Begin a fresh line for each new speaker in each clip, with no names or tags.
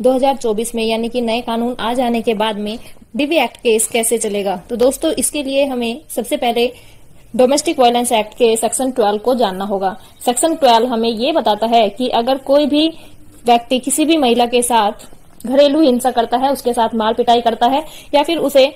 2024 में यानी कि नए कानून आ जाने के बाद में डीवी एक्ट केस कैसे चलेगा। तो दोस्तों इसके लिए हमें सबसे पहले डोमेस्टिक वायलेंस एक्ट के सेक्शन 12 को जानना होगा। सेक्शन 12 हमें ये बताता है कि अगर कोई भी व्यक्ति किसी भी महिला के साथ घरेलू हिंसा करता है, उसके साथ मार पिटाई करता है या फिर उसे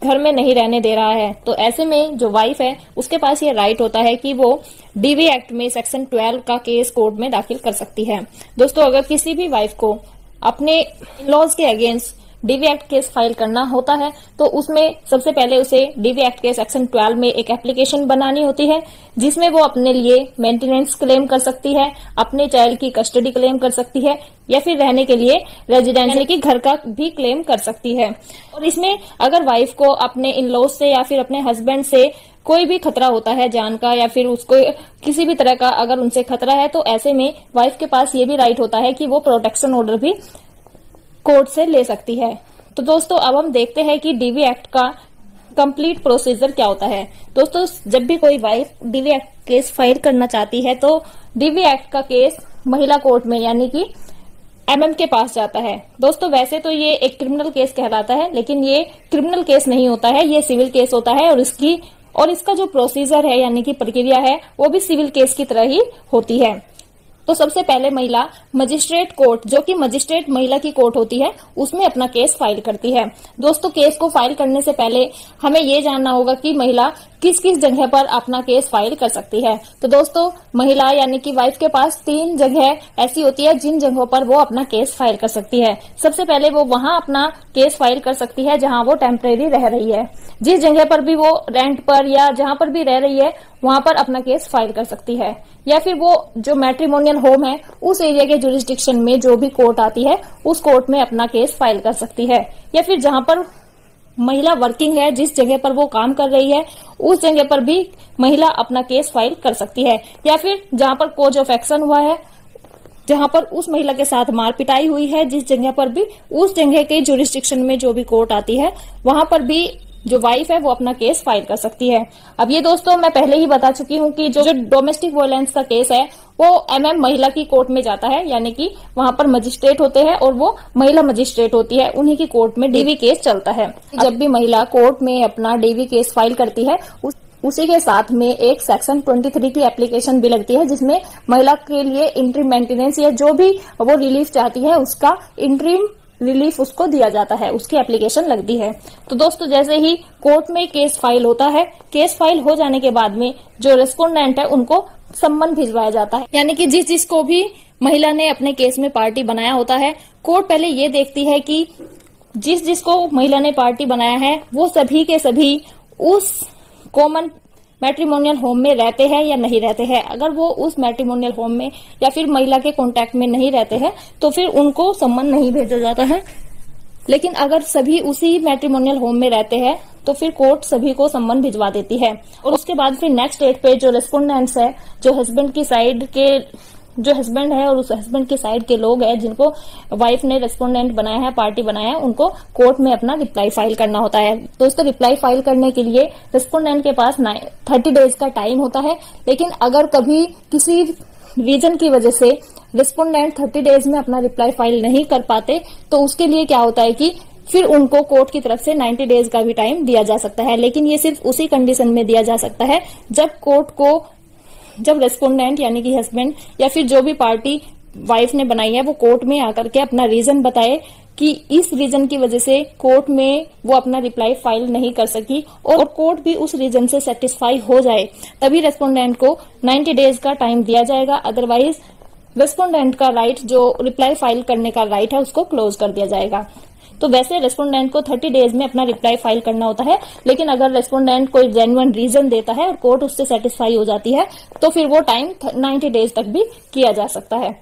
घर में नहीं रहने दे रहा है, तो ऐसे में जो वाइफ है उसके पास ये राइट होता है कि वो डीवी एक्ट में सेक्शन 12 का केस कोर्ट में दाखिल कर सकती है। दोस्तों अगर किसी भी वाइफ को अपने लॉज के against DV act case file करना होता है तो उसमें सबसे पहले उसे डीवी एक्ट के सेक्शन 12 में एक एप्लीकेशन बनानी होती है, जिसमें वो अपने लिए मेंटेनेंस क्लेम कर सकती है, अपने चाइल्ड की कस्टडी क्लेम कर सकती है या फिर रहने के लिए रेजिडेंस यानी कि घर का भी क्लेम कर सकती है। और इसमें अगर वाइफ को अपने इन लॉज से या फिर अपने हस्बैंड से कोई भी खतरा होता है जान का या फिर उसको किसी भी तरह का अगर उनसे खतरा है, तो ऐसे में वाइफ के पास ये भी राइट होता है कि वो प्रोटेक्शन ऑर्डर भी कोर्ट से ले सकती है। तो दोस्तों अब हम देखते हैं कि डीवी एक्ट का कंप्लीट प्रोसीजर क्या होता है। दोस्तों जब भी कोई wife DV act case file करना चाहती है तो डीवी एक्ट का केस महिला कोर्ट में यानी कि एमएम के पास जाता है। दोस्तों वैसे तो ये एक क्रिमिनल केस कहलाता है, लेकिन ये क्रिमिनल केस नहीं होता है, ये सिविल केस होता है और इसका जो प्रोसीजर है यानी कि प्रक्रिया है वो भी सिविल केस की तरह ही होती है। तो सबसे पहले महिला मजिस्ट्रेट कोर्ट, जो कि मजिस्ट्रेट महिला की कोर्ट होती है, उसमें अपना केस फाइल करती है। दोस्तों केस को फाइल करने से पहले हमें ये जानना होगा कि महिला किस किस जगह पर अपना केस फाइल कर सकती है। तो दोस्तों महिला यानी कि वाइफ के पास 3 जगह ऐसी होती है जिन जगहों पर वो अपना केस फाइल कर सकती है। सबसे पहले वो वहां अपना केस फाइल कर सकती है जहां वो टेम्परेरी रह रही है। जिस जगह पर भी वो रेंट पर या जहां पर भी रह रही है वहां पर अपना केस फाइल कर सकती है, या फिर वो जो मैट्रिमोनियल होम है उस एरिया के जुरिस्डिक्शन में जो भी कोर्ट आती है उस कोर्ट में अपना केस फाइल कर सकती है, या फिर जहां पर महिला वर्किंग है, जिस जगह पर वो काम कर रही है उस जगह पर भी महिला अपना केस फाइल कर सकती है, या फिर जहां पर कोज ऑफ एक्शन हुआ है, जहां पर उस महिला के साथ मार पिटाई हुई है, जिस जगह पर भी उस जगह के जुरिस्डिक्शन में जो भी कोर्ट आती है वहां पर भी जो वाइफ है वो अपना केस फाइल कर सकती है। अब ये दोस्तों मैं पहले ही बता चुकी हूँ कि जो डोमेस्टिक वायलेंस का केस है वो एमएम महिला की कोर्ट में जाता है, यानी कि वहां पर मजिस्ट्रेट होते हैं और वो महिला मजिस्ट्रेट होती है, उन्हीं की कोर्ट में डीवी केस चलता है। जब भी महिला कोर्ट में अपना डीवी केस फाइल करती है उसी के साथ में एक सेक्शन 23 की एप्लीकेशन भी लगती है, जिसमें महिला के लिए इंटरिम मेंटेनेंस या जो भी वो रिलीफ चाहती है उसका इंटरिम रिलीफ उसको दिया जाता है, उसकी एप्लीकेशन लगती है। तो दोस्तों जैसे ही कोर्ट में केस फाइल होता है, केस फाइल हो जाने के बाद में जो रेस्पोंडेंट है उनको सम्मन भिजवाया जाता है, यानी कि जिसको भी महिला ने अपने केस में पार्टी बनाया होता है, कोर्ट पहले ये देखती है कि जिसको महिला ने पार्टी बनाया है वो सभी के सभी उस कॉमन मैट्रिमोनियल होम में रहते हैं या नहीं रहते हैं। अगर वो उस मैट्रिमोनियल होम में या फिर महिला के कांटेक्ट में नहीं रहते हैं तो फिर उनको सम्मन नहीं भेजा जाता है, लेकिन अगर सभी उसी मैट्रिमोनियल होम में रहते हैं तो फिर कोर्ट सभी को सम्मन भिजवा देती है। और उसके बाद फिर नेक्स्ट डेट पे जो रेस्पोंडेंट्स है, जो हस्बैंड की साइड के जो हस्बैंड है और उस हस्बैंड की साइड के लोग हैं जिनको वाइफ ने रेस्पोंडेंट बनाया है, पार्टी बनाया है, उनको कोर्ट में अपना रिप्लाई फाइल करना होता है। दोस्तों रिप्लाई फाइल करने के लिए रेस्पोंडेंट के पास 30 डेज का टाइम होता है, लेकिन अगर कभी किसी रीजन की वजह से रेस्पोंडेंट 30 डेज में अपना रिप्लाई फाइल नहीं कर पाते तो उसके लिए क्या होता है कि फिर उनको कोर्ट की तरफ से 90 डेज का भी टाइम दिया जा सकता है, लेकिन ये सिर्फ उसी कंडीशन में दिया जा सकता है जब रेस्पोंडेंट यानी कि हस्बैंड या फिर जो भी पार्टी वाइफ ने बनाई है वो कोर्ट में आकर के अपना रीजन बताए कि इस रीजन की वजह से कोर्ट में वो अपना रिप्लाई फाइल नहीं कर सकी, और कोर्ट भी उस रीजन से सेटिस्फाई हो जाए, तभी रेस्पोंडेंट को 90 डेज का टाइम दिया जाएगा। अदरवाइज रेस्पोंडेंट का राइट, जो रिप्लाई फाइल करने का राइट है, उसको क्लोज कर दिया जाएगा। तो वैसे रेस्पोंडेंट को 30 डेज में अपना रिप्लाई फाइल करना होता है, लेकिन अगर रेस्पोंडेंट कोई जेन्युइन रीजन देता है और कोर्ट उससे सेटिस्फाई हो जाती है तो फिर वो टाइम 90 डेज तक भी किया जा सकता है।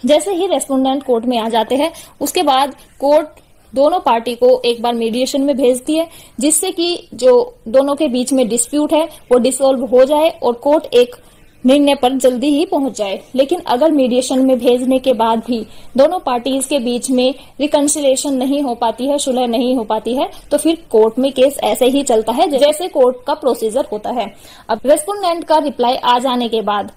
जैसे ही रेस्पोंडेंट कोर्ट में आ जाते हैं उसके बाद कोर्ट दोनों पार्टी को एक बार मीडिएशन में भेजती है, जिससे कि जो दोनों के बीच में डिस्प्यूट है वो डिसॉल्व हो जाए और कोर्ट एक निर्णय पर जल्दी ही पहुंच जाए। लेकिन अगर मीडिएशन में भेजने के बाद भी दोनों पार्टीज के बीच में रिकंसिलिएशन नहीं हो पाती है, सुलह नहीं हो पाती है, तो फिर कोर्ट में केस ऐसे ही चलता है जैसे कोर्ट का प्रोसीजर होता है। अब रेस्पोंडेंट का रिप्लाई आ जाने के बाद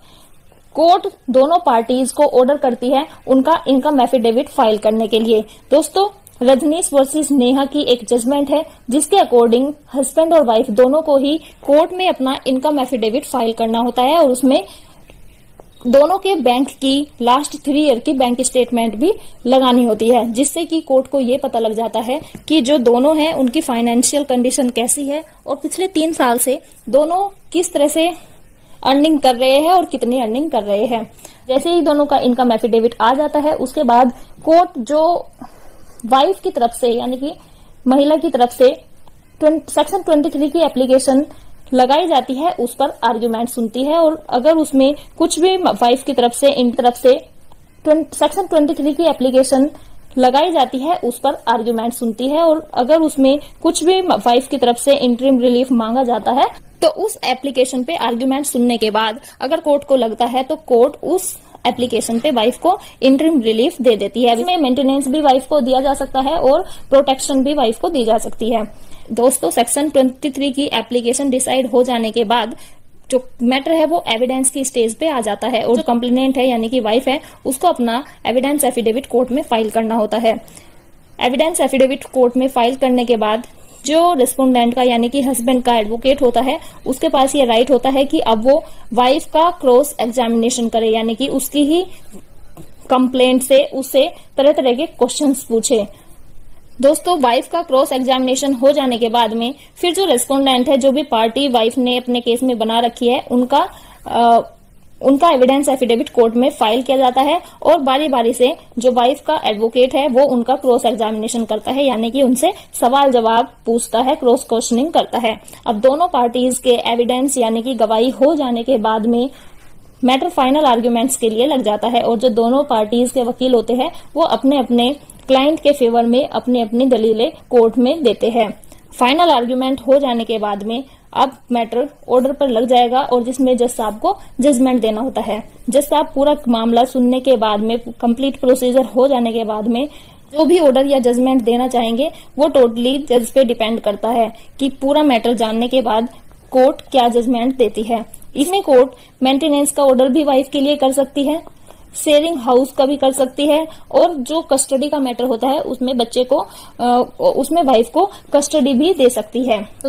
कोर्ट दोनों पार्टीज को ऑर्डर करती है उनका इनकम एफिडेविट फाइल करने के लिए। दोस्तों, रजनीश वर्सेस नेहा की एक जजमेंट है जिसके अकॉर्डिंग हस्बैंड और वाइफ दोनों को ही कोर्ट में अपना इनकम एफिडेविट फाइल करना होता है और उसमें दोनों के बैंक की लास्ट 3 ईयर की बैंक स्टेटमेंट भी लगानी होती है, जिससे कि कोर्ट को ये पता लग जाता है कि जो दोनों हैं उनकी फाइनेंशियल कंडीशन कैसी है और पिछले 3 साल से दोनों किस तरह से अर्निंग कर रहे हैं और कितनी अर्निंग कर रहे हैं। जैसे ही दोनों का इनकम एफिडेविट आ जाता है उसके बाद कोर्ट जो वाइफ की तरफ से यानी कि महिला की तरफ से सेक्शन 23 की एप्लीकेशन लगाई जाती है उस पर आर्ग्यूमेंट सुनती है और अगर उसमें कुछ भी वाइफ की तरफ से इन तरफ से सेक्शन 23 की एप्लीकेशन लगाई जाती है उस पर आर्ग्यूमेंट सुनती है और अगर उसमें कुछ भी वाइफ की तरफ से इंटरिम रिलीफ मांगा जाता है तो उस एप्लीकेशन पे आर्ग्यूमेंट सुनने के बाद अगर कोर्ट को लगता है तो कोर्ट उस एप्लीकेशन पे वाइफ को इंटरिम रिलीफ दे देती है। इसमें मेंटेनेंस भी वाइफ को दिया जा सकता है और प्रोटेक्शन भी वाइफ को दी जा सकती है। दोस्तों, सेक्शन 23 की एप्लीकेशन डिसाइड हो जाने के बाद जो मैटर है वो एविडेंस की स्टेज पे आ जाता है और जो कंप्लेनेंट है यानी कि वाइफ है उसको अपना एविडेंस एफिडेविट कोर्ट में फाइल करना होता है। एविडेंस एफिडेविट कोर्ट में फाइल करने के बाद जो रिस्पोंडेंट का यानी कि हस्बैंड का एडवोकेट होता है उसके पास ये राइट होता है कि अब वो वाइफ का क्रॉस एग्जामिनेशन करे, यानी कि उसकी ही कंप्लेंट से उससे तरह तरह के क्वेश्चंस पूछे। दोस्तों, वाइफ का क्रॉस एग्जामिनेशन हो जाने के बाद में फिर जो रेस्पोंडेंट है, जो भी पार्टी वाइफ ने अपने केस में बना रखी है, उनका एविडेंस एफिडेविट कोर्ट में फाइल किया जाता है और बारी बारी से जो वाइफ का एडवोकेट है वो उनका क्रॉस एग्जामिनेशन करता है, यानी कि उनसे सवाल जवाब पूछता है, क्रॉस क्वेश्चनिंग करता है। अब दोनों पार्टीज के एविडेंस यानी कि गवाही हो जाने के बाद में मैटर फाइनल आर्ग्यूमेंट्स के लिए लग जाता है और जो दोनों पार्टीज के वकील होते हैं वो अपने अपने क्लाइंट के फेवर में अपनी अपनी दलीलें कोर्ट में देते हैं। फाइनल आर्ग्यूमेंट हो जाने के बाद में अब मैटर ऑर्डर पर लग जाएगा और जिसमें जज साहब को जजमेंट देना होता है। जज साहब पूरा मामला सुनने के बाद में, कंप्लीट प्रोसीजर हो जाने के बाद में जो भी ऑर्डर या जजमेंट देना चाहेंगे वो टोटली जज पे डिपेंड करता है कि पूरा मैटर जानने के बाद कोर्ट क्या जजमेंट देती है। इसमें कोर्ट मेंटेनेंस का ऑर्डर भी वाइफ के लिए कर सकती है, शेयरिंग हाउस का भी कर सकती है और जो कस्टडी का मैटर होता है उसमें बच्चे को उसमें वाइफ को कस्टडी भी दे सकती है। तो